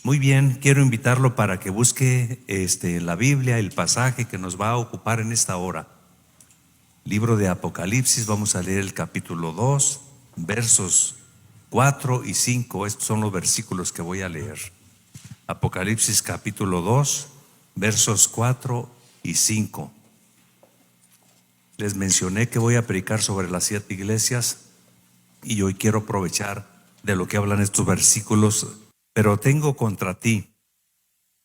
Muy bien, quiero invitarlo para que busque en la Biblia el pasaje que nos va a ocupar en esta hora. Libro de Apocalipsis, vamos a leer el capítulo 2, versos 4 y 5. Estos son los versículos que voy a leer. Apocalipsis capítulo 2, versos 4 y 5. Les mencioné que voy a predicar sobre las 7 iglesias y hoy quiero aprovechar de lo que hablan estos versículos. Pero tengo contra ti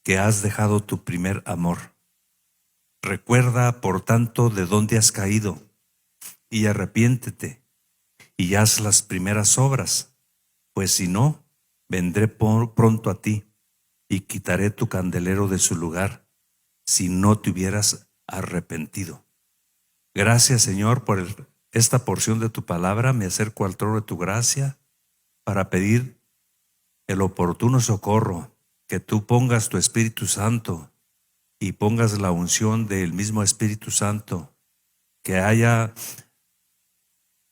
que has dejado tu primer amor. Recuerda, por tanto, de dónde has caído, y arrepiéntete, y haz las primeras obras, pues si no, vendré pronto a ti, y quitaré tu candelero de su lugar, si no te hubieras arrepentido. Gracias, Señor, por esta porción de tu palabra. Me acerco al trono de tu gracia para pedir el oportuno socorro, que tú pongas tu Espíritu Santo y pongas la unción del mismo Espíritu Santo, que haya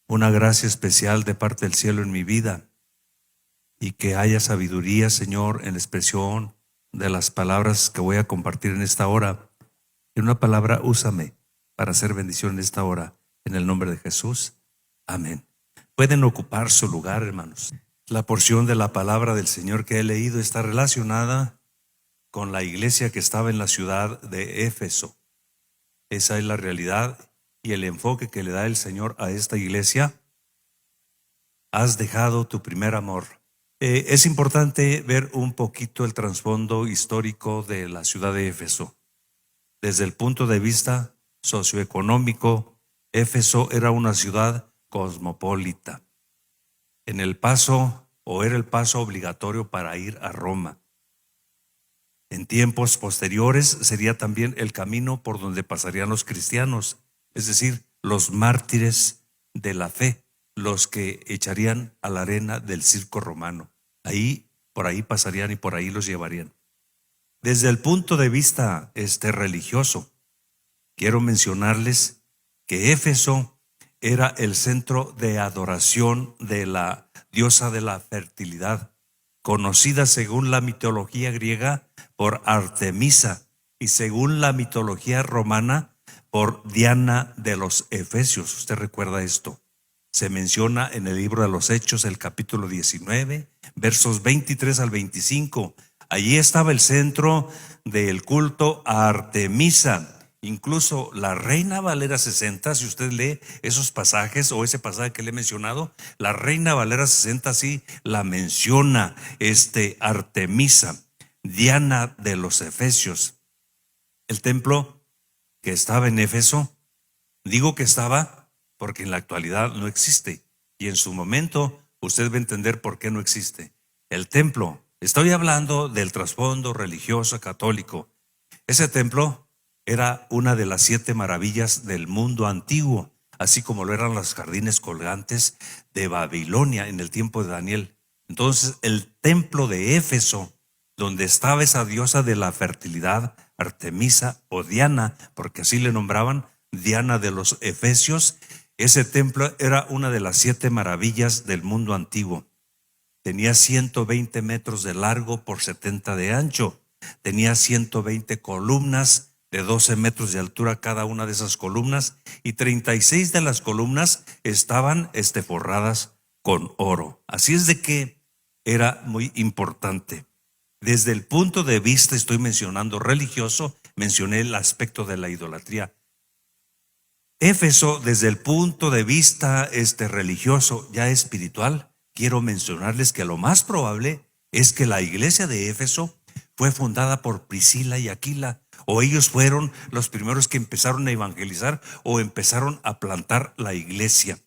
una gracia especial de parte del cielo en mi vida y que haya sabiduría, Señor, en la expresión de las palabras que voy a compartir en esta hora. En una palabra, úsame para hacer bendición en esta hora, en el nombre de Jesús. Amén. Pueden ocupar su lugar, hermanos. La porción de la palabra del Señor que he leído está relacionada con la iglesia que estaba en la ciudad de Éfeso. Esa es la realidad y el enfoque que le da el Señor a esta iglesia. Has dejado tu primer amor. Es importante ver un poquito el trasfondo histórico de la ciudad de Éfeso. Desde el punto de vista socioeconómico, Éfeso era una ciudad cosmopolita. Era el paso obligatorio para ir a Roma. En tiempos posteriores sería también el camino por donde pasarían los cristianos, es decir, los mártires de la fe, los que echarían a la arena del circo romano. Por ahí pasarían y por ahí los llevarían. Desde el punto de vista religioso, quiero mencionarles que Éfeso era el centro de adoración de la diosa de la fertilidad, conocida según la mitología griega por Artemisa y según la mitología romana por Diana de los Efesios. Usted recuerda esto. Se menciona en el libro de los Hechos, el capítulo 19, versos 23 al 25. Allí estaba el centro del culto a Artemisa. Incluso la Reina Valera 60, si usted lee esos pasajes o ese pasaje que le he mencionado, la Reina Valera 60 sí la menciona, Artemisa, Diana de los Efesios. El templo que estaba en Éfeso, digo que estaba porque en la actualidad no existe, y en su momento usted va a entender por qué no existe. El templo, estoy hablando del trasfondo religioso católico. Ese templo era una de las 7 maravillas del mundo antiguo, así como lo eran los jardines colgantes de Babilonia en el tiempo de Daniel. Entonces, el templo de Éfeso, donde estaba esa diosa de la fertilidad, Artemisa o Diana, porque así le nombraban, Diana de los Efesios, ese templo era una de las 7 maravillas del mundo antiguo. Tenía 120 metros de largo por 70 de ancho. Tenía 120 columnas de 12 metros de altura cada una de esas columnas, y 36 de las columnas estaban forradas con oro. Así es de que era muy importante. Desde el punto de vista, estoy mencionando religioso, mencioné el aspecto de la idolatría. Éfeso, desde el punto de vista religioso, ya espiritual, quiero mencionarles que lo más probable es que la iglesia de Éfeso fue fundada por Priscila y Aquila, o ellos fueron los primeros que empezaron a evangelizar o empezaron a plantar la iglesia.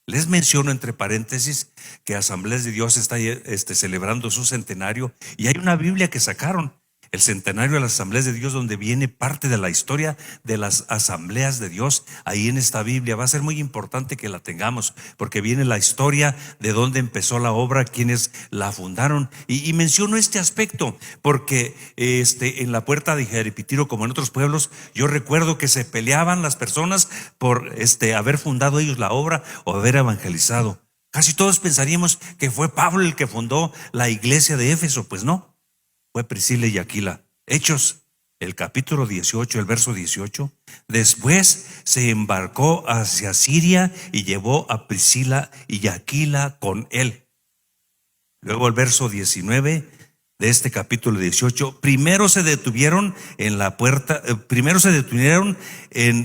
Les menciono entre paréntesis que Asambleas de Dios está celebrando su centenario, y hay una Biblia que sacaron, el centenario de las Asambleas de Dios, donde viene parte de la historia de las Asambleas de Dios. Ahí en esta Biblia va a ser muy importante que la tengamos, porque viene la historia de dónde empezó la obra, quiénes la fundaron. Y menciono este aspecto porque en la puerta de Jeripitiro, como en otros pueblos, yo recuerdo que se peleaban las personas por haber fundado ellos la obra o haber evangelizado. Casi todos pensaríamos que fue Pablo el que fundó la iglesia de Éfeso. Pues no. fue Priscila y Aquila. Hechos, el capítulo 18, el verso 18. Después se embarcó hacia Siria y llevó a Priscila y Aquila con él. Luego el verso 19 de este capítulo 18. Primero se detuvieron en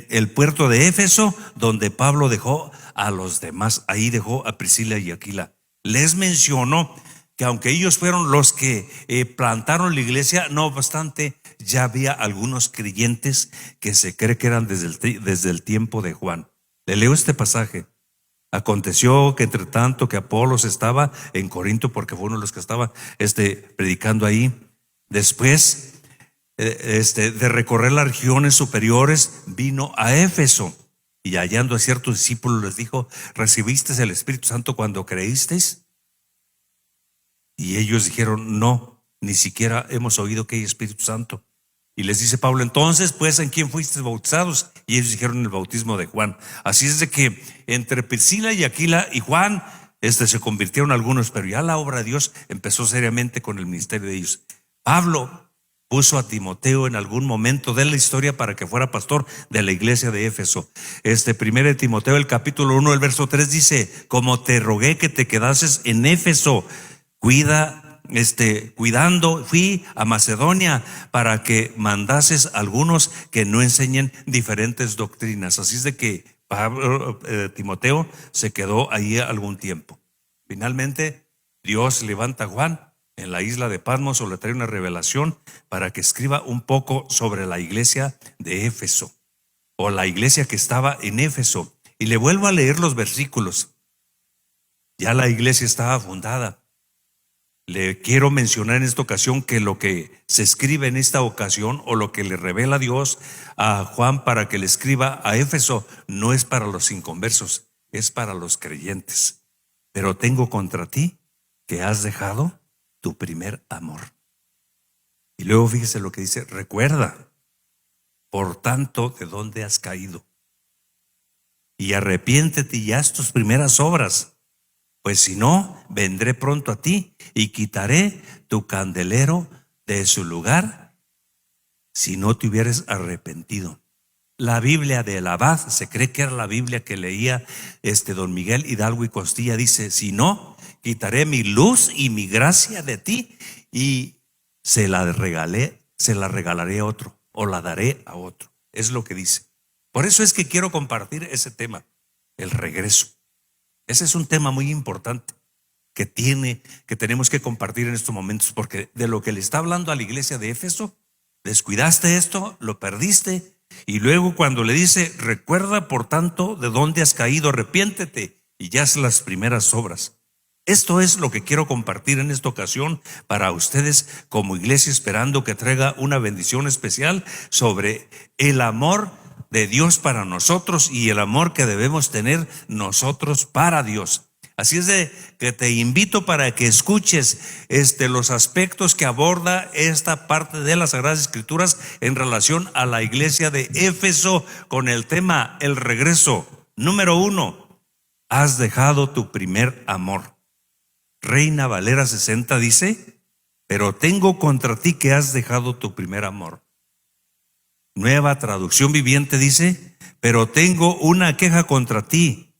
el puerto de Éfeso, donde Pablo dejó a los demás. Ahí dejó a Priscila y Aquila. Les mencionó que aunque ellos fueron los que plantaron la iglesia, no obstante, ya había algunos creyentes que se cree que eran desde el tiempo de Juan. Le leo este pasaje. Aconteció que entre tanto que Apolos estaba en Corinto, porque fue uno de los que estaba predicando ahí, después de recorrer las regiones superiores, vino a Éfeso, y hallando a ciertos discípulos les dijo: ¿recibisteis el Espíritu Santo cuando creísteis? Y ellos dijeron: no, ni siquiera hemos oído que hay Espíritu Santo. Y les dice Pablo: entonces, pues, ¿en quién fuisteis bautizados? Y ellos dijeron: en el bautismo de Juan. Así es de que entre Priscila y Aquila y Juan se convirtieron algunos, pero ya la obra de Dios empezó seriamente con el ministerio de ellos. Pablo puso a Timoteo en algún momento de la historia para que fuera pastor de la iglesia de Éfeso. Primero de Timoteo, el capítulo 1, el verso 3 dice: como te rogué que te quedases en Éfeso, cuidando, fui a Macedonia para que mandases algunos que no enseñen diferentes doctrinas. Así es de que Timoteo se quedó ahí algún tiempo. Finalmente Dios levanta a Juan en la isla de Patmos, o le trae una revelación para que escriba un poco sobre la iglesia de Éfeso, o la iglesia que estaba en Éfeso. Y le vuelvo a leer los versículos. Ya la iglesia estaba fundada. Le quiero mencionar en esta ocasión que lo que se escribe en esta ocasión, o lo que le revela Dios a Juan para que le escriba a Éfeso, no es para los inconversos, es para los creyentes. Pero tengo contra ti que has dejado tu primer amor. Y luego fíjese lo que dice: recuerda, por tanto, de dónde has caído, y arrepiéntete y haz tus primeras obras. Pues si no, vendré pronto a ti y quitaré tu candelero de su lugar si no te hubieras arrepentido. La Biblia de el Abad, se cree que era la Biblia que leía don Miguel Hidalgo y Costilla, dice: si no, quitaré mi luz y mi gracia de ti y se la regalaré a otro, o la daré a otro. Es lo que dice. Por eso es que quiero compartir ese tema, el regreso. Ese es un tema muy importante que tenemos que compartir en estos momentos, porque de lo que le está hablando a la iglesia de Éfeso, descuidaste esto, lo perdiste, y luego cuando le dice: recuerda por tanto de dónde has caído, arrepiéntete y ya haz las primeras obras. Esto es lo que quiero compartir en esta ocasión para ustedes como iglesia, esperando que traiga una bendición especial sobre el amor de Dios para nosotros y el amor que debemos tener nosotros para Dios. Así es de que te invito para que escuches los aspectos que aborda esta parte de las Sagradas Escrituras en relación a la iglesia de Éfeso, con el tema el regreso. Número 1, has dejado tu primer amor. Reina Valera 60 dice: pero tengo contra ti que has dejado tu primer amor. Nueva Traducción Viviente dice: pero tengo una queja contra ti,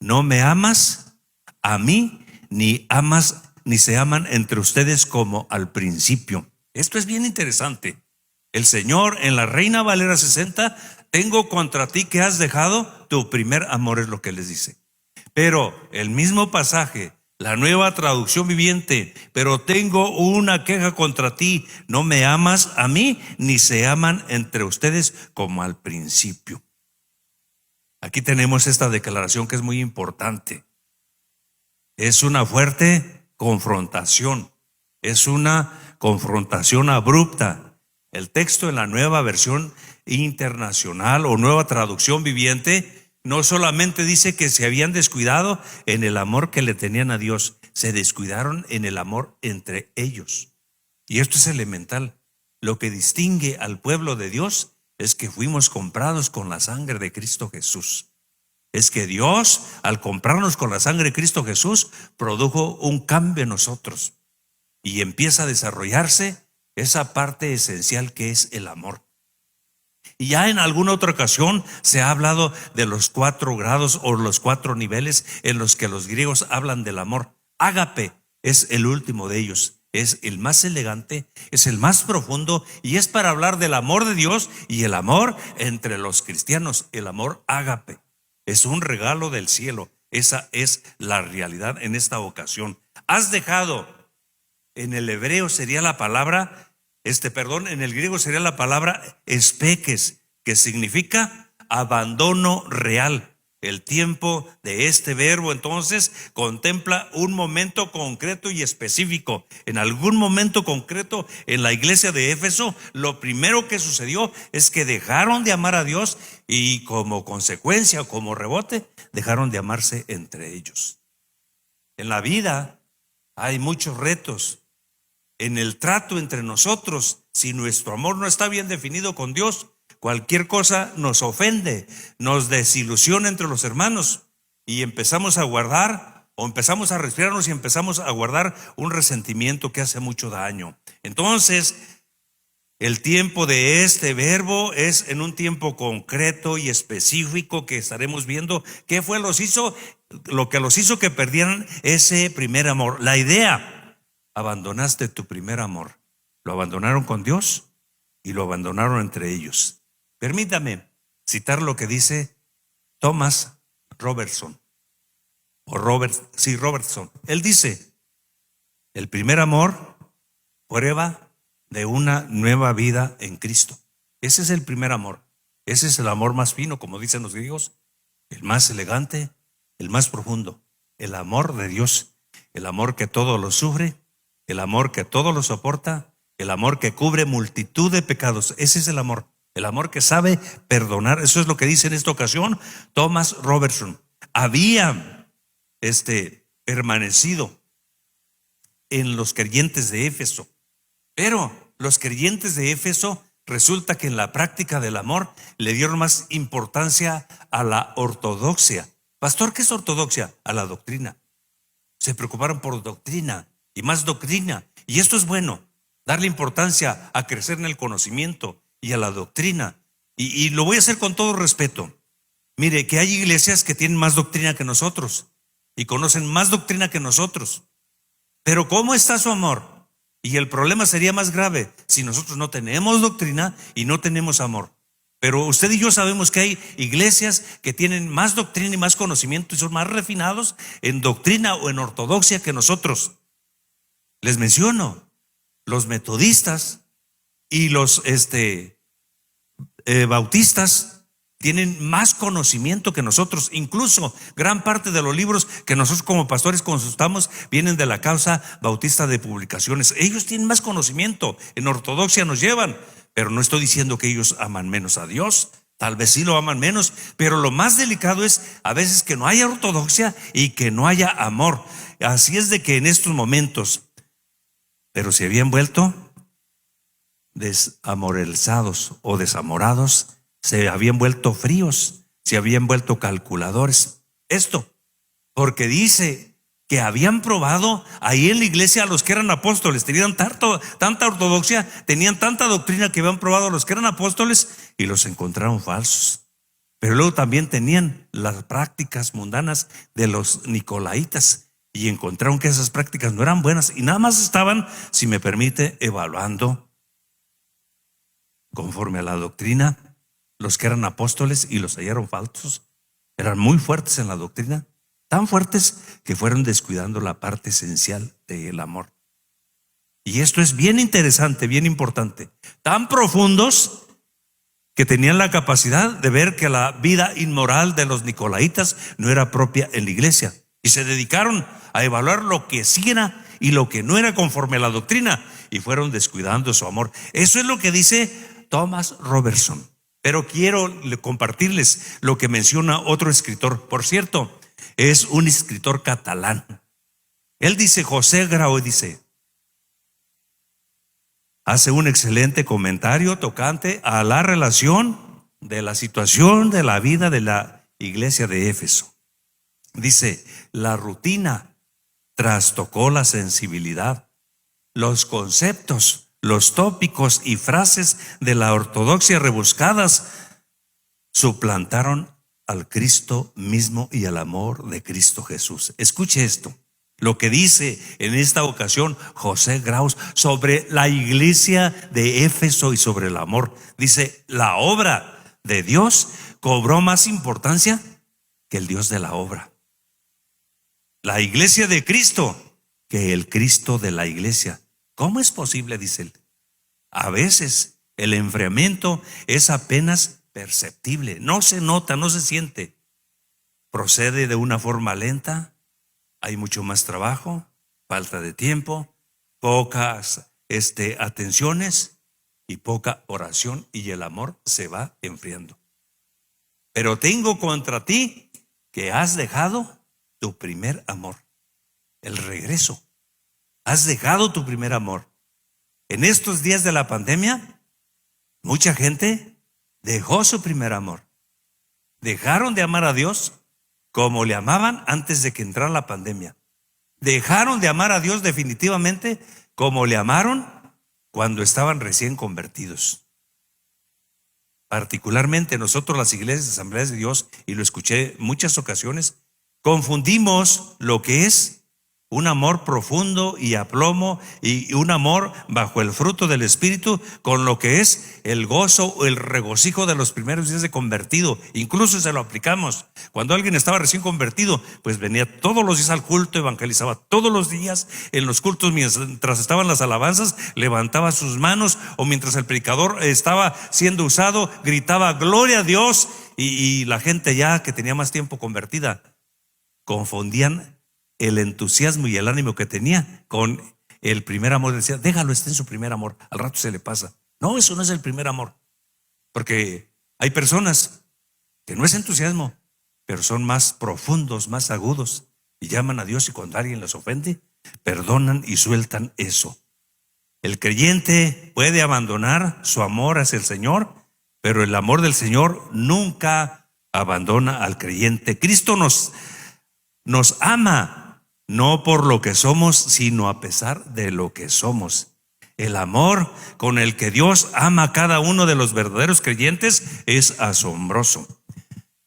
no me amas a mí, ni se aman entre ustedes como al principio. Esto es bien interesante. El Señor en la Reina Valera 60: tengo contra ti que has dejado tu primer amor, es lo que les dice. Pero el mismo pasaje, la Nueva Traducción Viviente: pero tengo una queja contra ti, no me amas a mí, ni se aman entre ustedes como al principio. Aquí tenemos esta declaración que es muy importante. Es una fuerte confrontación, es una confrontación abrupta. El texto en la Nueva Versión Internacional o Nueva Traducción Viviente no solamente dice que se habían descuidado en el amor que le tenían a Dios, se descuidaron en el amor entre ellos. Y esto es elemental. Lo que distingue al pueblo de Dios es que fuimos comprados con la sangre de Cristo Jesús. Es que Dios, al comprarnos con la sangre de Cristo Jesús, produjo un cambio en nosotros y empieza a desarrollarse esa parte esencial que es el amor. Y ya en alguna otra ocasión se ha hablado de los 4 grados o los 4 niveles en los que los griegos hablan del amor. Ágape es el último de ellos, es el más elegante, es el más profundo y es para hablar del amor de Dios y el amor entre los cristianos. El amor ágape es un regalo del cielo. Esa es la realidad en esta ocasión. Has dejado, en el hebreo sería la palabra, en el griego sería la palabra espeques, que significa abandono real. El tiempo de este verbo entonces contempla un momento concreto y específico. En algún momento concreto en la iglesia de Éfeso, lo primero que sucedió es que dejaron de amar a Dios y como consecuencia o como rebote, dejaron de amarse entre ellos. En la vida hay muchos retos. En el trato entre nosotros, si nuestro amor no está bien definido con Dios, cualquier cosa nos ofende, nos desilusiona entre los hermanos y empezamos a guardar o empezamos a respirarnos y empezamos a guardar un resentimiento que hace mucho daño. Entonces, el tiempo de este verbo es en un tiempo concreto y específico que estaremos viendo qué fue lo que los hizo que perdieran ese primer amor. La idea: abandonaste tu primer amor. Lo abandonaron con Dios y lo abandonaron entre ellos. Permítame citar lo que dice Thomas Robertson, Robertson. Él dice: el primer amor, prueba de una nueva vida en Cristo. Ese es el primer amor. Ese es el amor más fino, como dicen los griegos, el más elegante, el más profundo. El amor de Dios, el amor que todo lo sufre, el amor que todo lo soporta, el amor que cubre multitud de pecados. Ese es el amor que sabe perdonar. Eso es lo que dice en esta ocasión Thomas Robertson. Había permanecido en los creyentes de Éfeso, pero los creyentes de Éfeso resulta que en la práctica del amor le dieron más importancia a la ortodoxia. Pastor, ¿qué es ortodoxia? A la doctrina. Se preocuparon por doctrina y más doctrina. Y esto es bueno, darle importancia a crecer en el conocimiento y a la doctrina. Y lo voy a hacer con todo respeto. Mire, que hay iglesias que tienen más doctrina que nosotros y conocen más doctrina que nosotros. Pero ¿cómo está su amor? Y el problema sería más grave si nosotros no tenemos doctrina y no tenemos amor. Pero usted y yo sabemos que hay iglesias que tienen más doctrina y más conocimiento y son más refinados en doctrina o en ortodoxia que nosotros. Les menciono, los metodistas y los bautistas tienen más conocimiento que nosotros. Incluso gran parte de los libros que nosotros como pastores consultamos vienen de la Causa Bautista de Publicaciones. Ellos tienen más conocimiento, en ortodoxia nos llevan, pero no estoy diciendo que ellos aman menos a Dios. Tal vez sí lo aman menos, pero lo más delicado es a veces que no haya ortodoxia y que no haya amor. Así es de que en estos momentos, pero se habían vuelto desamoralizados o desamorados, se habían vuelto fríos, se habían vuelto calculadores. Esto porque dice que habían probado ahí en la iglesia a los que eran apóstoles, tenían tanta ortodoxia, tenían tanta doctrina que habían probado a los que eran apóstoles y los encontraron falsos. Pero luego también tenían las prácticas mundanas de los nicolaitas y encontraron que esas prácticas no eran buenas y nada más estaban, si me permite, evaluando conforme a la doctrina los que eran apóstoles y los hallaron falsos. Eran muy fuertes en la doctrina, tan fuertes que fueron descuidando la parte esencial del amor. Y esto es bien interesante, bien importante. Tan profundos que tenían la capacidad de ver que la vida inmoral de los nicolaitas no era propia en la iglesia y se dedicaron a evaluar lo que sí era y lo que no era conforme a la doctrina y fueron descuidando su amor. Eso es lo que dice Thomas Robertson. Pero quiero compartirles lo que menciona otro escritor. Por cierto, es un escritor catalán. Él dice, José Grau, hace un excelente comentario tocante a la relación de la situación de la vida de la iglesia de Éfeso. Dice, la rutina trastocó la sensibilidad, los conceptos, los tópicos y frases de la ortodoxia rebuscadas suplantaron al Cristo mismo y al amor de Cristo Jesús. Escuche esto, lo que dice en esta ocasión José Graus sobre la iglesia de Éfeso y sobre el amor. Dice: la obra de Dios cobró más importancia que el Dios de la obra. La iglesia de Cristo que el Cristo de la iglesia. ¿Cómo es posible? Dice él. A veces el enfriamiento es apenas perceptible, no se nota, no se siente. Procede de una forma lenta, hay mucho más trabajo, falta de tiempo, pocas atenciones y poca oración, y el amor se va enfriando. Pero tengo contra ti que has dejado tu primer amor. El regreso. Has dejado tu primer amor. En estos días de la pandemia, mucha gente dejó su primer amor. Dejaron de amar a Dios como le amaban antes de que entrara la pandemia. Dejaron de amar a Dios definitivamente como le amaron cuando estaban recién convertidos. Particularmente nosotros, las iglesias de Asambleas de Dios, y lo escuché en muchas ocasiones, confundimos lo que es un amor profundo y a plomo y un amor bajo el fruto del Espíritu con lo que es el gozo o el regocijo de los primeros días de convertido. Incluso se lo aplicamos. Cuando alguien estaba recién convertido, pues venía todos los días al culto, evangelizaba todos los días. En los cultos, mientras estaban las alabanzas, levantaba sus manos, o mientras el predicador estaba siendo usado, gritaba gloria a Dios, y la gente ya que tenía más tiempo convertida confundían el entusiasmo y el ánimo que tenía con el primer amor. Decía: déjalo, está en su primer amor, al rato se le pasa. No, eso no es el primer amor. Porque hay personas que no es entusiasmo, pero son más profundos, más agudos, y llaman a Dios, y cuando alguien los ofende, perdonan y sueltan eso. El creyente puede abandonar su amor hacia el Señor, pero el amor del Señor nunca abandona al creyente. Cristo nos ama, no por lo que somos, sino a pesar de lo que somos. El amor con el que Dios ama a cada uno de los verdaderos creyentes es asombroso.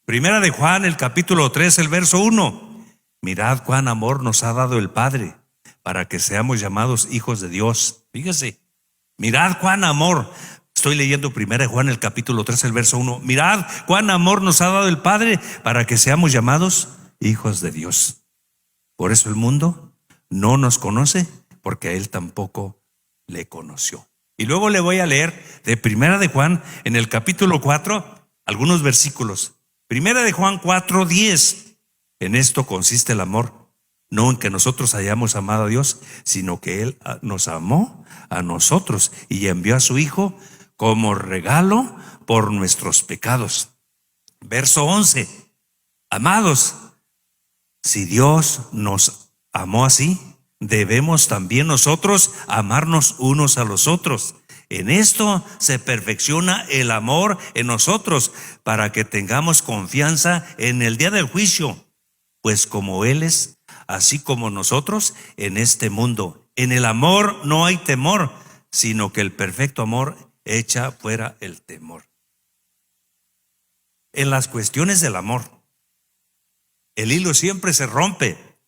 Primera de Juan, el capítulo 3, el verso 1. Mirad cuán amor nos ha dado el Padre para que seamos llamados hijos de Dios. Fíjese, mirad cuán amor. Estoy leyendo Primera de Juan, el capítulo 3, el verso 1. Mirad cuán amor nos ha dado el Padre para que seamos llamados hijos de Dios. Por eso el mundo no nos conoce, porque a él tampoco le conoció. Y luego le voy a leer de Primera de Juan, en el capítulo 4, algunos versículos. Primera de Juan 4:10. En esto consiste el amor, no en que nosotros hayamos amado a Dios, sino que Él nos amó a nosotros y envió a su Hijo como regalo por nuestros pecados. Verso 11. Amados, si Dios nos amó así, debemos también nosotros amarnos unos a los otros. En esto se perfecciona el amor en nosotros, para que tengamos confianza en el día del juicio. Pues como Él es, así como nosotros en este mundo. En el amor no hay temor, sino que el perfecto amor echa fuera el temor. En las cuestiones del amor, el hilo siempre se rompe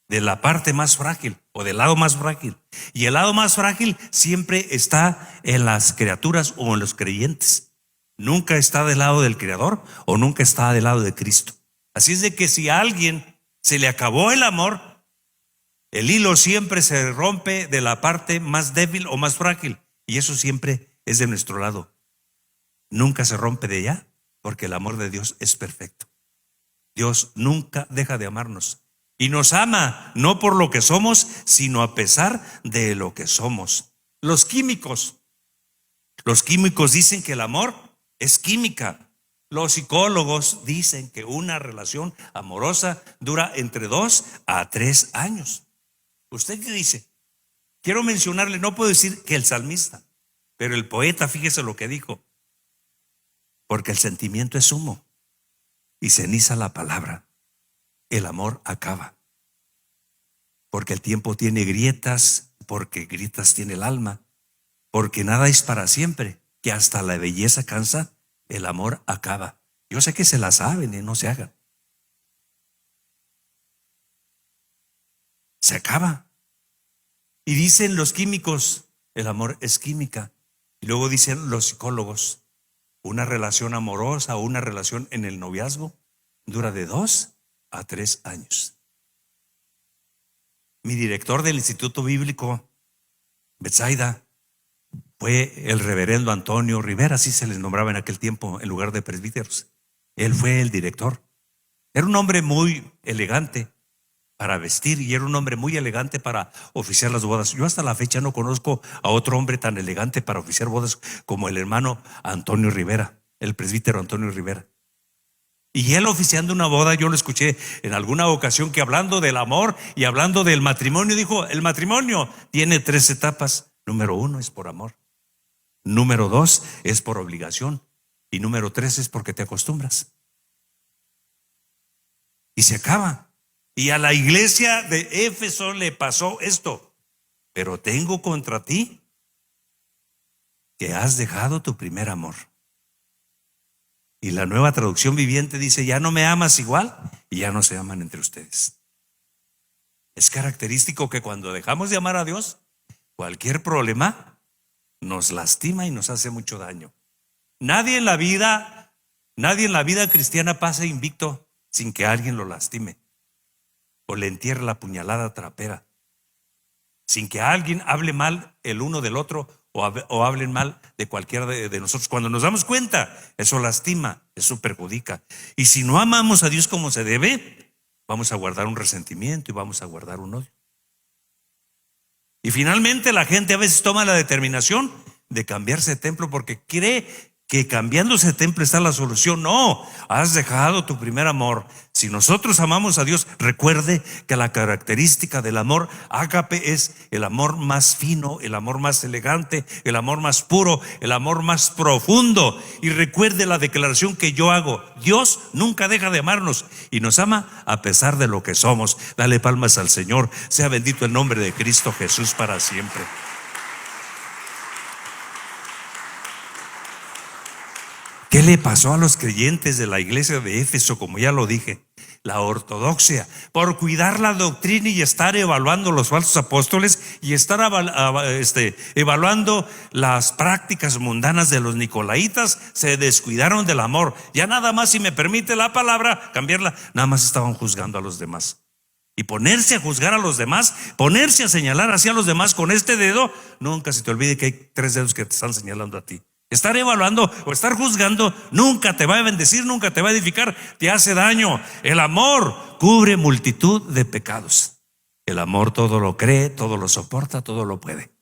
de la parte más frágil o del lado más frágil. Y el lado más frágil siempre está en las criaturas o en los creyentes. Nunca está del lado del Creador o nunca está del lado de Cristo. Así es de que si a alguien se le acabó el amor, el hilo siempre se rompe de la parte más débil o más frágil. Y eso siempre es de nuestro lado. Nunca se rompe de allá, porque el amor de Dios es perfecto. Dios nunca deja de amarnos, y nos ama no por lo que somos, sino a pesar de lo que somos. Los químicos dicen que el amor es química. Los psicólogos dicen que una relación amorosa dura entre 2 a 3 años. ¿Usted qué dice? Quiero mencionarle, no puedo decir que el salmista, pero el poeta, fíjese lo que dijo: porque el sentimiento es humo y ceniza la palabra. El amor acaba. Porque el tiempo tiene grietas, porque grietas tiene el alma. porque nada es para siempre, que hasta la belleza cansa, el amor acaba. Yo sé que se la saben y no se hagan. Se acaba. Y dicen los químicos, el amor es química. Y luego dicen los psicólogos, una relación amorosa o una relación en el noviazgo dura de 2 a 3 años. Mi director del Instituto Bíblico Betsaida fue el reverendo Antonio Rivera, así se les nombraba en aquel tiempo en lugar de presbíteros. Él fue el director. Era un hombre muy elegante para vestir y era un hombre muy elegante para oficiar las bodas. Yo hasta la fecha no conozco a otro hombre tan elegante para oficiar bodas como el hermano Antonio Rivera, el presbítero Antonio Rivera. Y él oficiando una boda, yo lo escuché en alguna ocasión que hablando del amor y hablando del matrimonio, dijo, el matrimonio tiene 3 etapas. Número 1 es por amor. Número 2 es por obligación. Y número 3 es porque te acostumbras. Y se acaba. Y a la iglesia de Éfeso le pasó esto. Pero tengo contra ti que has dejado tu primer amor. Y la Nueva Traducción Viviente dice, ya no me amas igual y ya no se aman entre ustedes. Es característico que cuando dejamos de amar a Dios, cualquier problema nos lastima y nos hace mucho daño. Nadie en la vida cristiana pasa invicto sin que alguien lo lastime o le entierre la puñalada trapera, sin que alguien hable mal el uno del otro o hablen mal de cualquiera de nosotros. Cuando nos damos cuenta, eso lastima, eso perjudica. Y si no amamos a Dios como se debe, vamos a guardar un resentimiento y vamos a guardar un odio. Y finalmente la gente a veces toma la determinación de cambiarse de templo porque cree que cambiándose de templo está la solución. No, has dejado tu primer amor. Si nosotros amamos a Dios, recuerde que la característica del amor ágape es el amor más fino, el amor más elegante, el amor más puro, el amor más profundo. Y recuerde la declaración que yo hago: Dios nunca deja de amarnos y nos ama a pesar de lo que somos. Dale palmas al Señor. Sea bendito el nombre de Cristo Jesús para siempre. ¿Qué le pasó a los creyentes de la iglesia de Éfeso? Como ya lo dije, la ortodoxia, por cuidar la doctrina y estar evaluando los falsos apóstoles y estar evaluando las prácticas mundanas de los nicolaitas, se descuidaron del amor. Ya nada más, si me permite la palabra, cambiarla, nada más estaban juzgando a los demás. Y ponerse a juzgar a los demás, ponerse a señalar hacia los demás con este dedo, nunca se te olvide que hay 3 dedos que te están señalando a ti. Estar evaluando o estar juzgando nunca te va a bendecir, nunca te va a edificar, te hace daño. El amor cubre multitud de pecados. El amor todo lo cree, todo lo soporta, todo lo puede.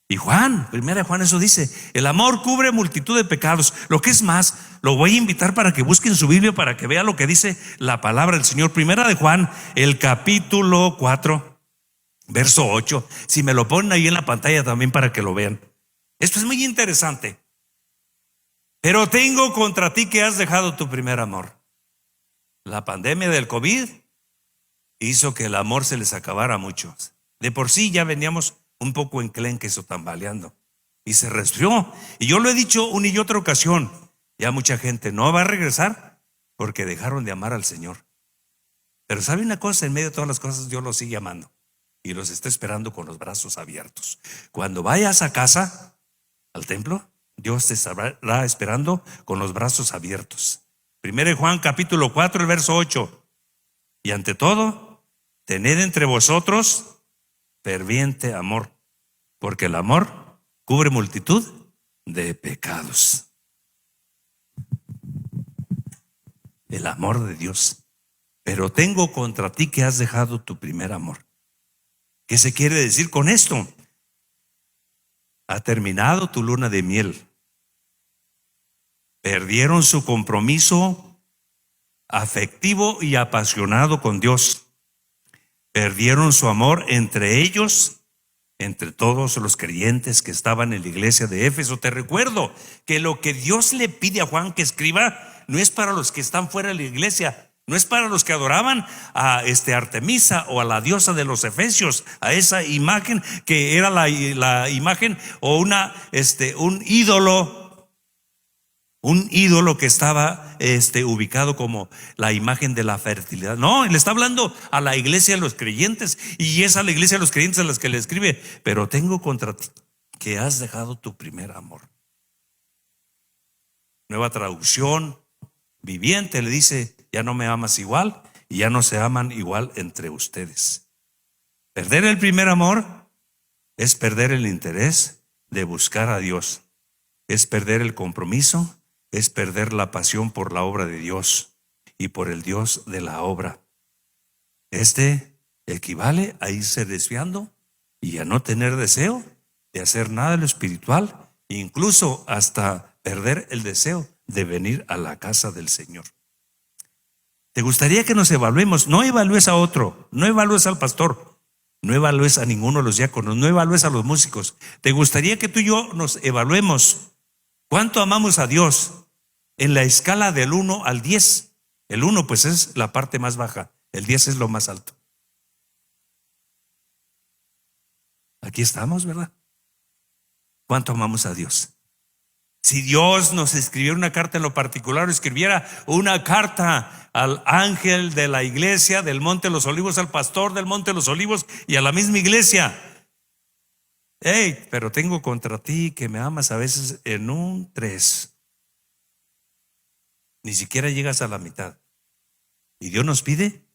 Y Juan, 1 Juan eso dice: el amor cubre multitud de pecados. Lo que es más, lo voy a invitar para que busquen su Biblia para que vea lo que dice la palabra del Señor. 1 Juan, el capítulo 4, verso 8. Si me lo ponen ahí en la pantalla también para que lo vean. Esto es muy interesante. Pero tengo contra ti que has dejado tu primer amor. La pandemia del COVID hizo que el amor se les acabara a muchos. De por sí ya veníamos un poco enclenques o tambaleando y se resfrió. Y yo lo he dicho una y otra ocasión, ya mucha gente no va a regresar porque dejaron de amar al Señor. Pero ¿sabe una cosa? En medio de todas las cosas, Dios los sigue amando y los está esperando con los brazos abiertos. Cuando vayas a casa, al templo, Dios te estará esperando con los brazos abiertos. 1 Juan capítulo 4, el verso 8. Y ante todo, tened entre vosotros ferviente amor, porque el amor cubre multitud de pecados. El amor de Dios. Pero tengo contra ti que has dejado tu primer amor. ¿Qué se quiere decir con esto? Ha terminado tu luna de miel. Perdieron su compromiso afectivo y apasionado con Dios. Perdieron su amor entre ellos, entre todos los creyentes que estaban en la iglesia de Éfeso. Te recuerdo que lo que Dios le pide a Juan que escriba no es para los que están fuera de la iglesia, No es para los que adoraban a Artemisa o a la diosa de los efesios, a esa imagen que era la imagen o un ídolo que estaba ubicado como la imagen de la fertilidad. No, le está hablando a la iglesia de los creyentes, y es a la iglesia de los creyentes a las que le escribe: pero tengo contra ti que has dejado tu primer amor. Nueva Traducción Viviente le dice: ya no me amas igual y ya no se aman igual entre ustedes. Perder el primer amor es perder el interés de buscar a Dios, es perder el compromiso, es perder la pasión por la obra de Dios y por el Dios de la obra. Equivale a irse desviando y a no tener deseo de hacer nada de lo espiritual, incluso hasta perder el deseo de venir a la casa del Señor. ¿Te gustaría que nos evaluemos? No evalúes a otro, no evalúes al pastor, no evalúes a ninguno de los diáconos, no evalúes a los músicos. ¿Te gustaría que tú y yo nos evaluemos? ¿Cuánto amamos a Dios? En la escala del 1 al 10. El 1 pues es la parte más baja, el 10 es lo más alto. Aquí estamos, ¿verdad? ¿Cuánto amamos a Dios? Si Dios nos escribiera una carta en lo particular, o escribiera una carta al ángel de la iglesia del Monte de los Olivos, al pastor del Monte de los Olivos y a la misma iglesia: hey, pero tengo contra ti que me amas a veces en un 3. Ni siquiera llegas a la mitad. Y Dios nos pide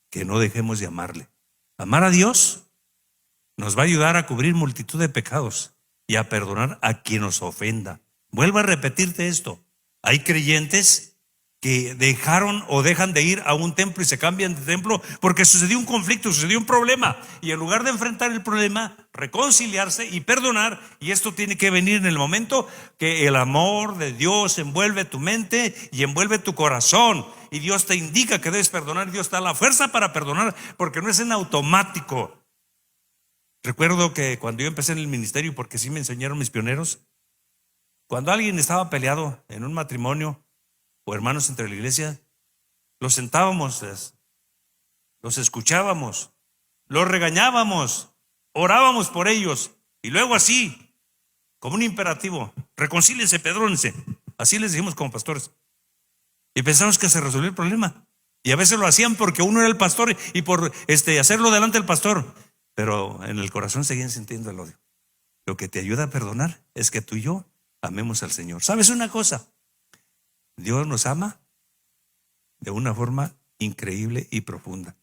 que no dejemos de amarle. Amar a Dios nos va a ayudar a cubrir multitud de pecados y a perdonar a quien nos ofenda. Vuelvo a repetirte esto: hay creyentes que dejaron o dejan de ir a un templo y se cambian de templo porque sucedió un conflicto, sucedió un problema, y en lugar de enfrentar el problema, reconciliarse y perdonar. Y esto tiene que venir en el momento que el amor de Dios envuelve tu mente y envuelve tu corazón, y Dios te indica que debes perdonar. Dios te da la fuerza para perdonar, porque no es en automático. Recuerdo que cuando yo empecé en el ministerio, porque sí me enseñaron mis pioneros, cuando alguien estaba peleado en un matrimonio o hermanos entre la iglesia, los sentábamos, los escuchábamos, los regañábamos, orábamos por ellos, y luego así, como un imperativo: reconcíliense, perdónense. Así les dijimos como pastores, y pensamos que se resolvió el problema. Y a veces lo hacían porque uno era el pastor y por hacerlo delante del pastor, pero en el corazón seguían sintiendo el odio. Lo que te ayuda a perdonar es que tú y yo amemos al Señor. ¿Sabes una cosa? Dios nos ama de una forma increíble y profunda,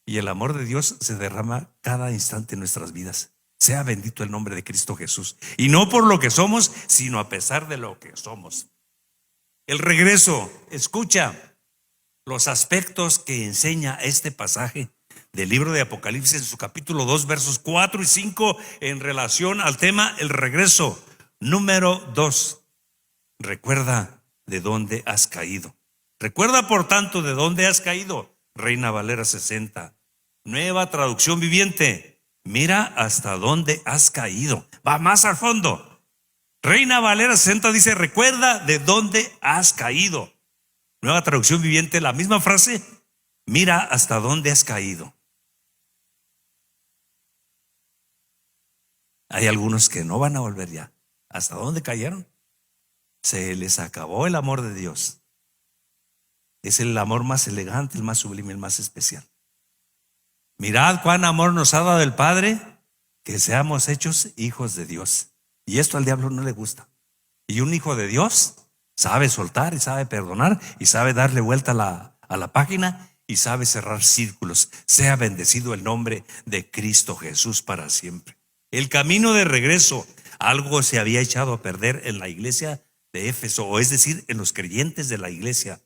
y el amor de Dios se derrama cada instante en nuestras vidas. Sea bendito el nombre de Cristo Jesús. Y no por lo que somos, sino a pesar de lo que somos. El regreso. Escucha los aspectos que enseña este pasaje del libro de Apocalipsis en su capítulo 2, versos 4 y 5, en relación al tema el regreso. Número 2. Recuerda de dónde has caído. Recuerda, por tanto, de dónde has caído. Reina Valera 60. Nueva Traducción Viviente: mira hasta dónde has caído. Va más al fondo. Reina Valera 60 dice: recuerda de dónde has caído. Nueva Traducción Viviente, la misma frase: mira hasta dónde has caído. Hay algunos que no van a volver ya. ¿Hasta dónde cayeron? Se les acabó el amor de Dios. Es el amor más elegante, el más sublime, el más especial. Mirad cuán amor nos ha dado el Padre, que seamos hechos hijos de Dios. Y esto al diablo no le gusta. Y un hijo de Dios sabe soltar y sabe perdonar y sabe darle vuelta a la página y sabe cerrar círculos. Sea bendecido el nombre de Cristo Jesús para siempre. El camino de regreso, algo se había echado a perder en la iglesia de Éfeso, o es decir, en los creyentes de la iglesia.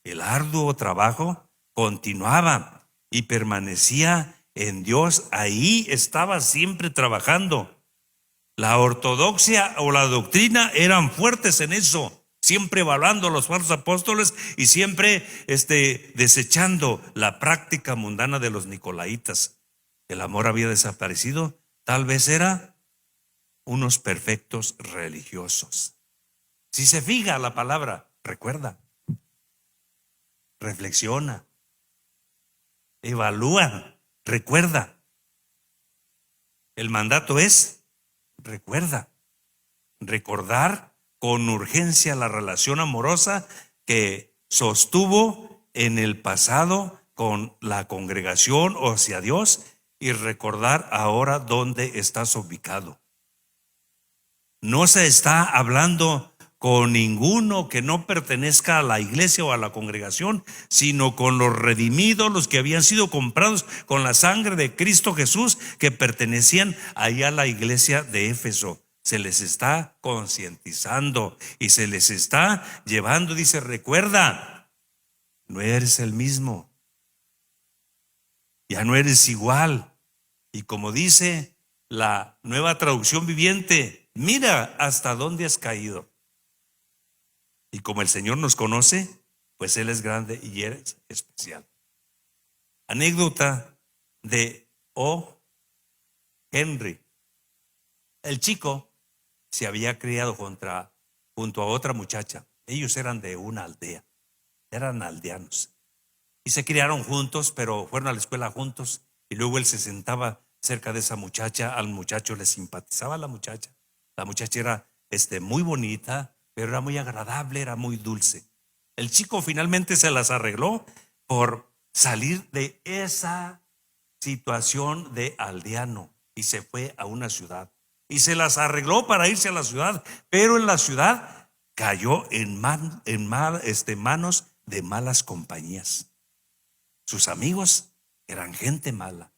El arduo trabajo continuaba y permanecía en Dios. Ahí estaba siempre trabajando. La ortodoxia o la doctrina eran fuertes en eso, siempre evaluando a los falsos apóstoles y siempre desechando la práctica mundana de los nicolaitas. El amor había desaparecido. Tal vez era unos perfectos religiosos. Si se fija la palabra, recuerda. reflexiona, evalúa, recuerda. El mandato es recuerda, recordar con urgencia la relación amorosa que sostuvo en el pasado con la congregación o hacia Dios y recordar ahora dónde estás ubicado. No se está hablando con ninguno que no pertenezca a la iglesia o a la congregación, sino con los redimidos, los que habían sido comprados con la sangre de Cristo Jesús, que pertenecían allá a la iglesia de Éfeso. Se les está concientizando y se les está llevando, dice, recuerda, no eres el mismo, ya no eres igual. Y como dice la Nueva Traducción Viviente, mira hasta dónde has caído. Y como el Señor nos conoce, pues Él es grande y eres especial. Anécdota de O. Henry. El chico se había criado junto a otra muchacha. Ellos eran de una aldea, eran aldeanos. Y se criaron juntos, pero fueron a la escuela juntos. Y luego él se sentaba cerca de esa muchacha. Al muchacho le simpatizaba la muchacha. La muchacha era muy bonita, pero era muy agradable, era muy dulce. El chico finalmente se las arregló por salir de esa situación de aldeano y se fue a una ciudad. Y se las arregló para irse a la ciudad, pero en la ciudad cayó en manos de malas compañías. Sus amigos eran gente mala.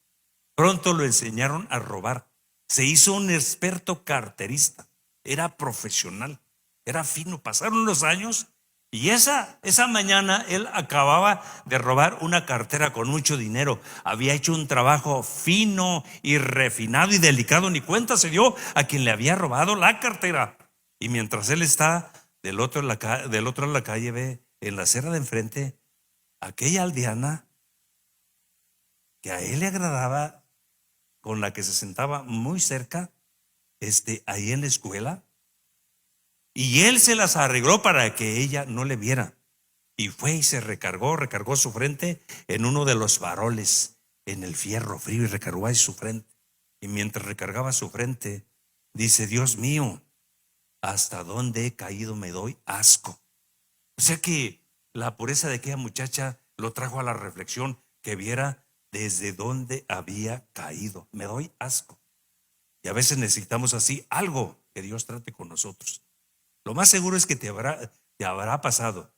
Pronto lo enseñaron a robar. Se hizo un experto carterista. Era profesional, era fino. Pasaron los años y esa mañana él acababa de robar una cartera con mucho dinero. Había hecho un trabajo fino y refinado y delicado. Ni cuenta se dio a quien le había robado la cartera. Y mientras él está del otro de la calle, ve en la acera de enfrente aquella aldeana que a él le agradaba, con la que se sentaba muy cerca, ahí en la escuela. Y él se las arregló para que ella no le viera. Y fue y se recargó su frente en uno de los faroles, en el fierro frío, y recargó ahí su frente. Y mientras recargaba su frente, dice: Dios mío, ¿hasta dónde he caído? Me doy asco. O sea que la pureza de aquella muchacha lo trajo a la reflexión, que viera desde dónde había caído. Me doy asco. Y a veces necesitamos así algo que Dios trate con nosotros. Lo más seguro es que te habrá pasado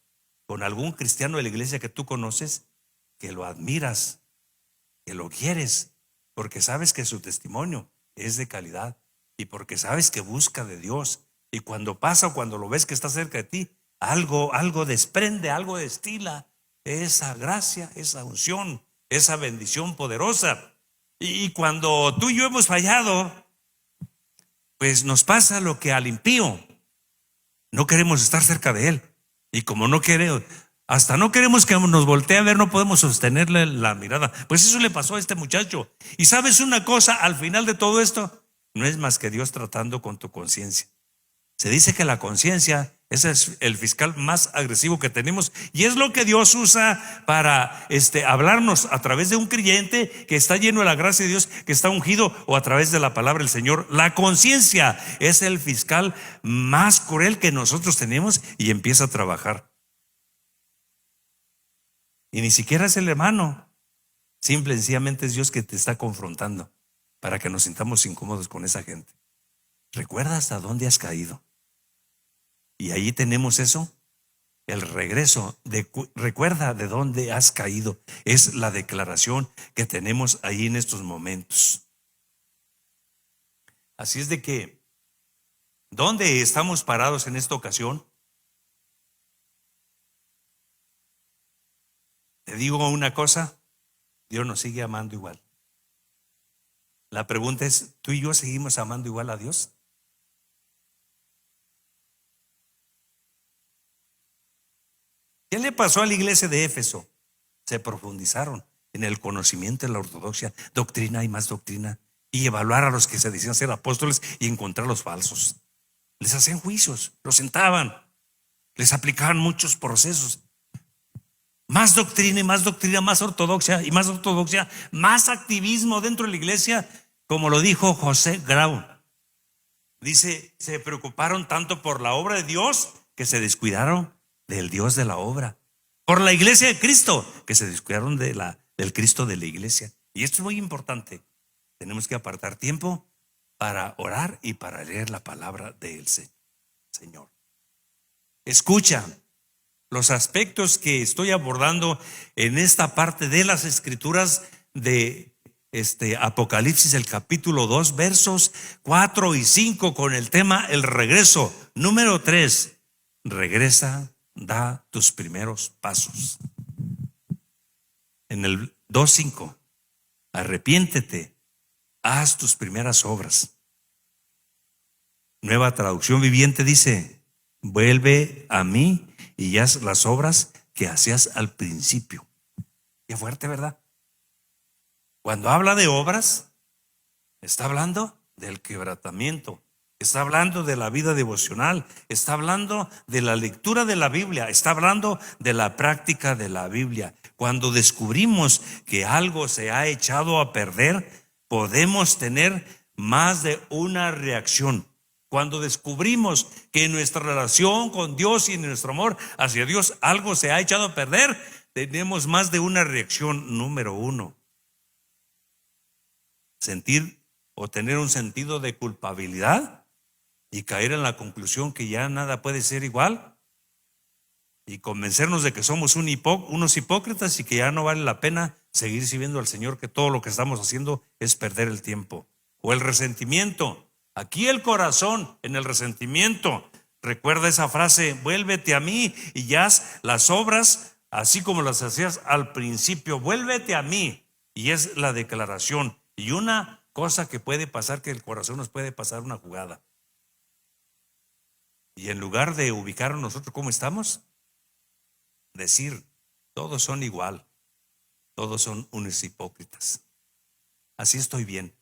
con algún cristiano de la iglesia que tú conoces, que lo admiras, que lo quieres, porque sabes que su testimonio es de calidad y porque sabes que busca de Dios. Y cuando pasa o cuando lo ves que está cerca de ti, algo desprende, algo destila esa gracia, esa unción, esa bendición poderosa. Y cuando tú y yo hemos fallado, pues nos pasa lo que al impío. No queremos estar cerca de él. Y como no queremos que nos voltee a ver, no podemos sostenerle la mirada. Pues eso le pasó a este muchacho. Y sabes una cosa, al final de todo esto, no es más que Dios tratando con tu conciencia. Se dice que la conciencia es el fiscal más agresivo que tenemos, y es lo que Dios usa para hablarnos a través de un creyente que está lleno de la gracia de Dios, que está ungido, o a través de la palabra del Señor. La conciencia es el fiscal más cruel que nosotros tenemos, y empieza a trabajar. Y ni siquiera es el hermano, simple y sencillamente es Dios que te está confrontando para que nos sintamos incómodos con esa gente. Recuerda hasta dónde has caído. Y ahí tenemos eso, el regreso recuerda de dónde has caído. Es la declaración que tenemos ahí en estos momentos. Así es de que, ¿dónde estamos parados en esta ocasión? Te digo una cosa, Dios nos sigue amando igual. La pregunta es, ¿tú y yo seguimos amando igual a Dios? ¿Qué le pasó a la iglesia de Éfeso? Se profundizaron en el conocimiento de la ortodoxia, doctrina y más doctrina, y evaluar a los que se decían ser apóstoles y encontrar los falsos. Les hacían juicios, los sentaban, les aplicaban muchos procesos. Más doctrina y más doctrina, más ortodoxia y más ortodoxia, más activismo dentro de la iglesia, como lo dijo José Grau. Dice, se preocuparon tanto por la obra de Dios que se descuidaron del Dios de la obra. Por la iglesia de Cristo, que se descuidaron del Cristo de la iglesia. Y esto es muy importante. Tenemos que apartar tiempo para orar y para leer la palabra del Señor. Escucha los aspectos que estoy abordando en esta parte de las escrituras de Apocalipsis, el capítulo 2, versos 4 y 5, con el tema el regreso. Número 3, regresa, da tus primeros pasos. En el 2:5, arrepiéntete, haz tus primeras obras. Nueva Traducción Viviente dice, vuelve a mí y haz las obras que hacías al principio. Qué fuerte, ¿verdad? Cuando habla de obras, está hablando del quebrantamiento, está hablando de la vida devocional, está hablando de la lectura de la Biblia, está hablando de la práctica de la Biblia. Cuando descubrimos que algo se ha echado a perder, podemos tener más de una reacción. Cuando descubrimos que en nuestra relación con Dios y en nuestro amor hacia Dios algo se ha echado a perder, tenemos más de una reacción. Número 1, sentir o tener un sentido de culpabilidad y caer en la conclusión que ya nada puede ser igual y convencernos de que somos unos hipócritas y que ya no vale la pena seguir sirviendo al Señor, que todo lo que estamos haciendo es perder el tiempo. O el resentimiento. Aquí el corazón en el resentimiento. Recuerda esa frase, vuélvete a mí y haz las obras así como las hacías al principio. Vuélvete a mí. Y es la declaración. Y una cosa que puede pasar, que el corazón nos puede pasar una jugada. Y en lugar de ubicar a nosotros cómo estamos, decir, todos son igual, todos son unos hipócritas. Así estoy bien.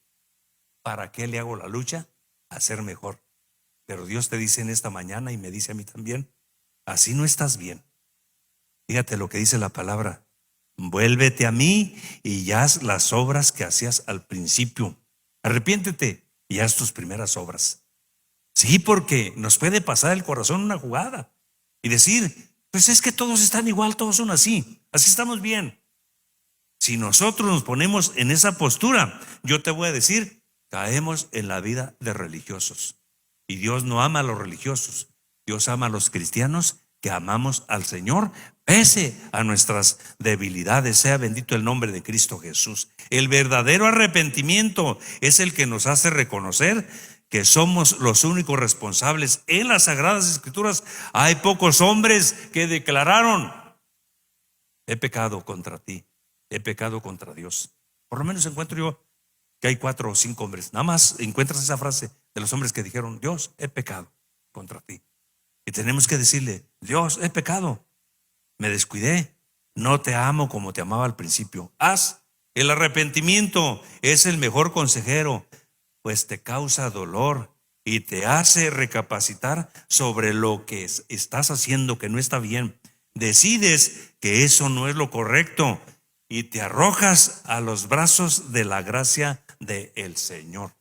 ¿Para qué le hago la lucha? A ser mejor. Pero Dios te dice en esta mañana y me dice a mí también, así no estás bien. Fíjate lo que dice la palabra. Vuélvete a mí y haz las obras que hacías al principio. Arrepiéntete y haz tus primeras obras. Sí, porque nos puede pasar el corazón una jugada y decir, pues es que todos están igual, todos son así estamos bien. Si nosotros nos ponemos en esa postura, yo te voy a decir, caemos en la vida de religiosos. Y Dios no ama a los religiosos, Dios ama a los cristianos que amamos al Señor pese a nuestras debilidades. Sea bendito el nombre de Cristo Jesús. El verdadero arrepentimiento es el que nos hace reconocer que somos los únicos responsables. En las Sagradas Escrituras hay pocos hombres que declararon, he pecado contra ti, he pecado contra Dios. Por lo menos encuentro yo que hay 4 o 5 hombres. Nada más encuentras esa frase de los hombres que dijeron, Dios, he pecado contra ti. Y tenemos que decirle, Dios, he pecado, me descuidé, no te amo como te amaba al principio. El arrepentimiento es el mejor consejero, pues te causa dolor y te hace recapacitar sobre lo que estás haciendo que no está bien. Decides que eso no es lo correcto y te arrojas a los brazos de la gracia del Señor.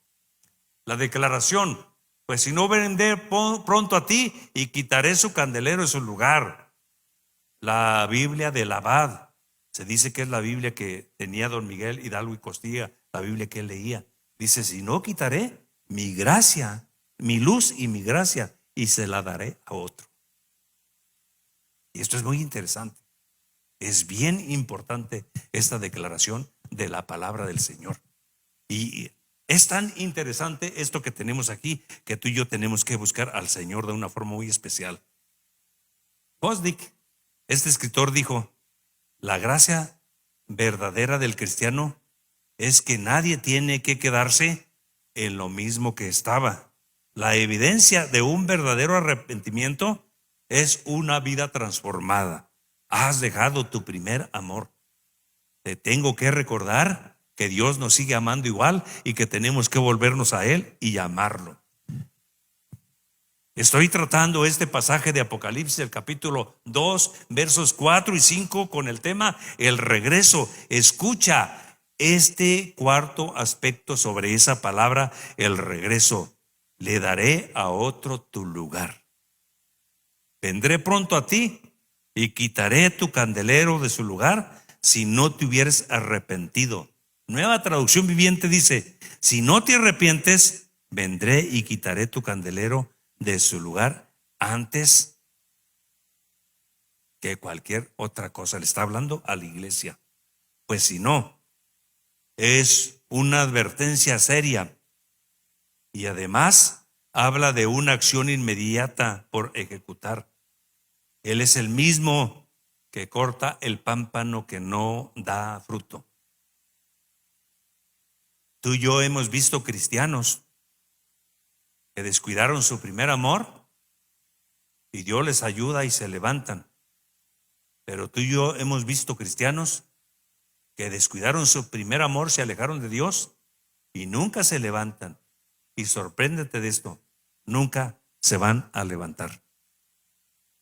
La declaración, pues si no vendré pronto a ti y quitaré su candelero de su lugar. La Biblia del Abad, se dice que es la Biblia que tenía don Miguel Hidalgo y Costilla, la Biblia que él leía. Dice, si no quitaré mi gracia, mi luz y mi gracia, y se la daré a otro. Y esto es muy interesante. Es bien importante esta declaración de la palabra del Señor. Y es tan interesante esto que tenemos aquí, que tú y yo tenemos que buscar al Señor de una forma muy especial. Bosdick, este escritor, dijo, la gracia verdadera del cristiano es que nadie tiene que quedarse en lo mismo que estaba. La evidencia de un verdadero arrepentimiento es una vida transformada. Has dejado tu primer amor. Te tengo que recordar que Dios nos sigue amando igual y que tenemos que volvernos a Él y amarlo. Estoy tratando este pasaje de Apocalipsis, el capítulo 2, versos 4 y 5, con el tema el regreso. Escucha este cuarto aspecto sobre esa palabra, el regreso. Le daré a otro tu lugar. Vendré pronto a ti y quitaré tu candelero de su lugar si no te hubieras arrepentido. Nueva Traducción Viviente dice: si no te arrepientes, vendré y quitaré tu candelero de su lugar antes que cualquier otra cosa. Le está hablando a la iglesia. Pues si no, es una advertencia seria y además habla de una acción inmediata por ejecutar. Él es el mismo que corta el pámpano que no da fruto. Tú y yo hemos visto cristianos que descuidaron su primer amor y Dios les ayuda y se levantan. Pero tú y yo hemos visto cristianos que descuidaron su primer amor, se alejaron de Dios y nunca se levantan. Y sorpréndete de esto, nunca se van a levantar.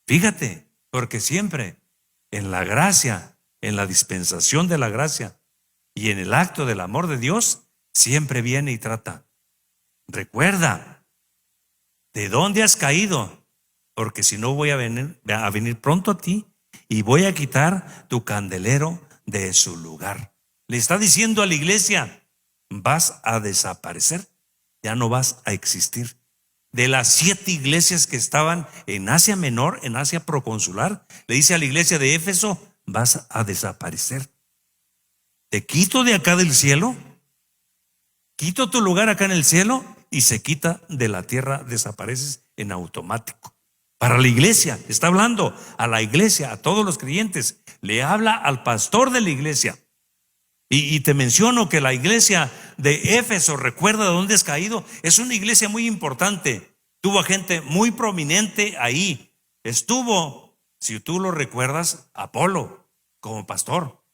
Fíjate, porque siempre en la gracia, en la dispensación de la gracia y en el acto del amor de Dios, siempre viene y trata. Recuerda de dónde has caído, porque si no voy a venir pronto a ti y voy a quitar tu candelero de su lugar. Le está diciendo a la iglesia: vas a desaparecer, ya no vas a existir. De las 7 iglesias que estaban en Asia Menor, en Asia proconsular, le dice a la iglesia de Éfeso: vas a desaparecer. Te quito de acá del cielo, quito tu lugar acá en el cielo y se quita de la tierra, desapareces en automático. Para la iglesia, está hablando a la iglesia, a todos los creyentes, le habla al pastor de la iglesia. Y te menciono que la iglesia de Éfeso, recuerda de dónde has caído, es una iglesia muy importante. Tuvo gente muy prominente ahí. Estuvo, si tú lo recuerdas, Apolo como pastor.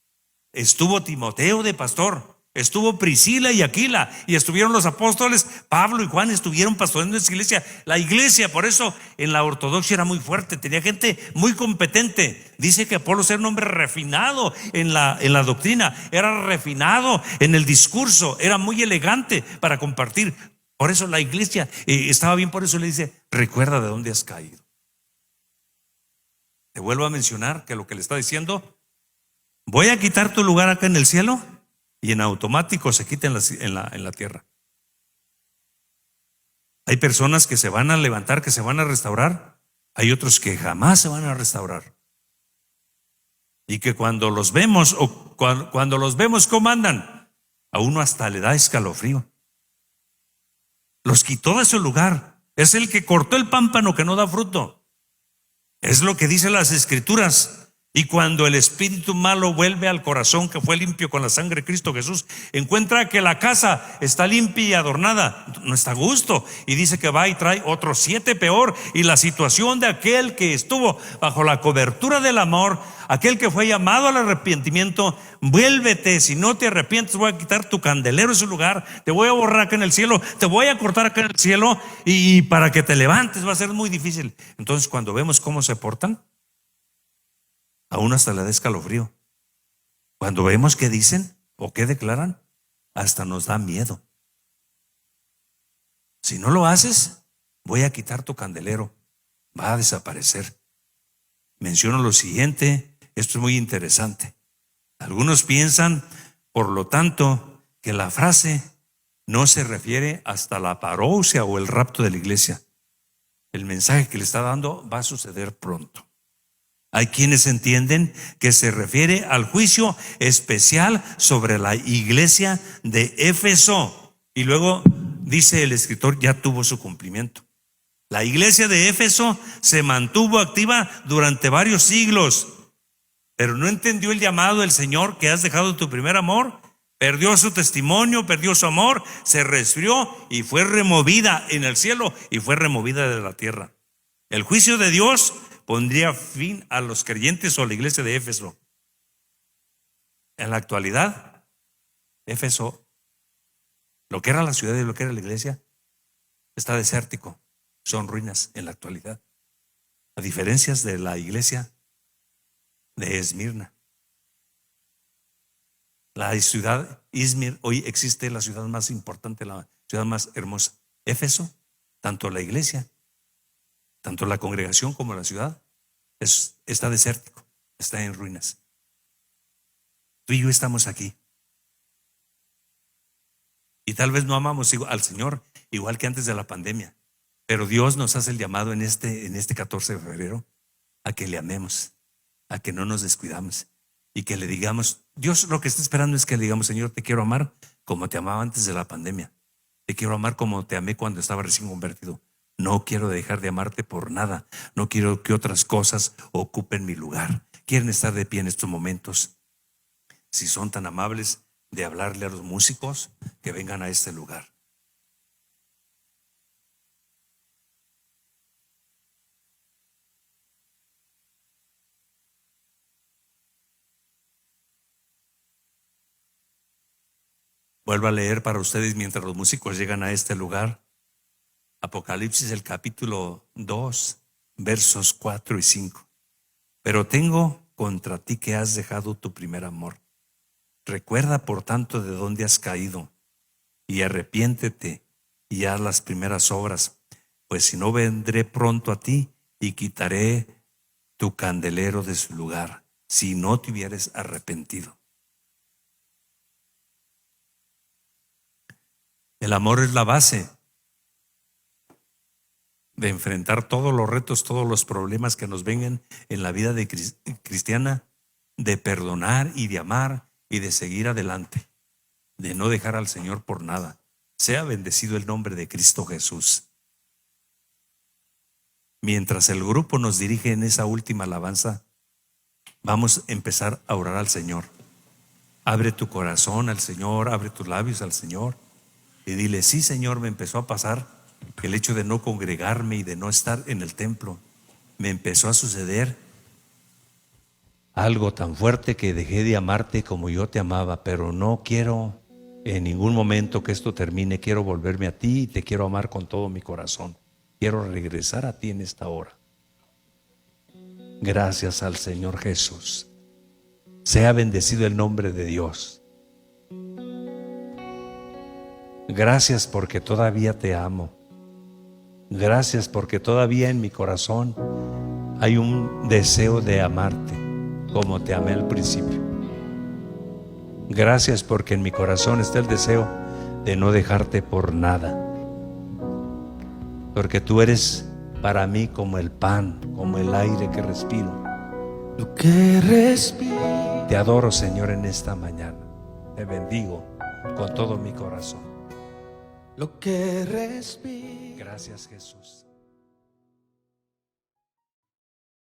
Estuvo Timoteo de pastor. Estuvo Priscila y Aquila, y estuvieron los apóstoles Pablo y Juan, estuvieron pastoreando esa iglesia. La iglesia, por eso en la ortodoxia era muy fuerte, tenía gente muy competente. Dice que Apolos era un hombre refinado en la doctrina, era refinado en el discurso, era muy elegante para compartir. Por eso la iglesia estaba bien, por eso le dice: recuerda de dónde has caído. Te vuelvo a mencionar que lo que le está diciendo: voy a quitar tu lugar acá en el cielo, y en automático se quita en la tierra. Hay personas que se van a levantar, que se van a restaurar. Hay otros que jamás se van a restaurar. Y que cuando los vemos, o cuando los vemos cómo andan, a uno hasta le da escalofrío. Los quitó de su lugar. Es el que cortó el pámpano que no da fruto. Es lo que dicen las escrituras. Y cuando el espíritu malo vuelve al corazón que fue limpio con la sangre de Cristo Jesús, encuentra que la casa está limpia y adornada, no está a gusto, y dice que va y trae otros 7 peor. Y la situación de aquel que estuvo bajo la cobertura del amor, aquel que fue llamado al arrepentimiento: vuélvete, si no te arrepientes voy a quitar tu candelero de su lugar, te voy a borrar acá en el cielo, te voy a cortar acá en el cielo, y para que te levantes va a ser muy difícil. Entonces, cuando vemos cómo se portan, a uno hasta le da escalofrío. Cuando vemos qué dicen o qué declaran, hasta nos da miedo. Si no lo haces, voy a quitar tu candelero, va a desaparecer. Menciono lo siguiente, esto es muy interesante. Algunos piensan, por lo tanto, que la frase no se refiere hasta la parousia o el rapto de la iglesia. El mensaje que le está dando va a suceder pronto. Hay quienes entienden que se refiere al juicio especial sobre la iglesia de Éfeso. Y luego dice el escritor: ya tuvo su cumplimiento. La iglesia de Éfeso se mantuvo activa durante varios siglos, pero no entendió el llamado del Señor: que has dejado tu primer amor. Perdió su testimonio, perdió su amor, se resfrió y fue removida en el cielo y fue removida de la tierra. El juicio de Dios pondría fin a los creyentes o a la iglesia de Éfeso. En la actualidad, Éfeso, lo que era la ciudad y lo que era la iglesia, está desértico. son ruinas en la actualidad, a diferencia de la iglesia de Esmirna. La ciudad Izmir, hoy existe la ciudad más importante, la ciudad más hermosa, Éfeso. Tanto la iglesia, tanto la congregación como la ciudad está desértico, está en ruinas. Tú y yo estamos aquí. Y tal vez no amamos al Señor igual que antes de la pandemia, pero Dios nos hace el llamado en este 14 de febrero a que le amemos, a que no nos descuidamos y que le digamos, Dios lo que está esperando es que le digamos, Señor, te quiero amar como te amaba antes de la pandemia. Te quiero amar como te amé cuando estaba recién convertido. No quiero dejar de amarte por nada. No quiero que otras cosas ocupen mi lugar. ¿Quieren estar de pie en estos momentos? Si son tan amables de hablarle a los músicos que vengan a este lugar. Vuelvo a leer para ustedes mientras los músicos llegan a este lugar. Apocalipsis, el capítulo 2, versos 4 y 5. Pero tengo contra ti que has dejado tu primer amor. Recuerda por tanto de dónde has caído y arrepiéntete y haz las primeras obras, pues si no vendré pronto a ti y quitaré tu candelero de su lugar, si no te hubieres arrepentido. El amor es la base de enfrentar todos los retos, todos los problemas que nos vengan en la vida de cristiana, de perdonar y de amar y de seguir adelante, de no dejar al Señor por nada. Sea bendecido el nombre de Cristo Jesús. Mientras el grupo nos dirige en esa última alabanza, vamos a empezar a orar al Señor. Abre tu corazón al Señor, abre tus labios al Señor y dile, sí, Señor, me empezó a pasar el hecho de no congregarme y de no estar en el templo. Me empezó a suceder algo tan fuerte que dejé de amarte como yo te amaba, pero no quiero en ningún momento que esto termine. Quiero volverme a ti y te quiero amar con todo mi corazón. Quiero regresar a ti en esta hora. Gracias al Señor Jesús. Sea bendecido el nombre de Dios. Gracias porque todavía te amo. Gracias porque todavía en mi corazón hay un deseo de amarte como te amé al principio. Gracias porque en mi corazón está el deseo de no dejarte por nada. Porque tú eres para mí como el pan, como el aire que respiro. Lo que respiro. Te adoro, Señor, en esta mañana. Te bendigo con todo mi corazón. Lo que respiro. Gracias, Jesús.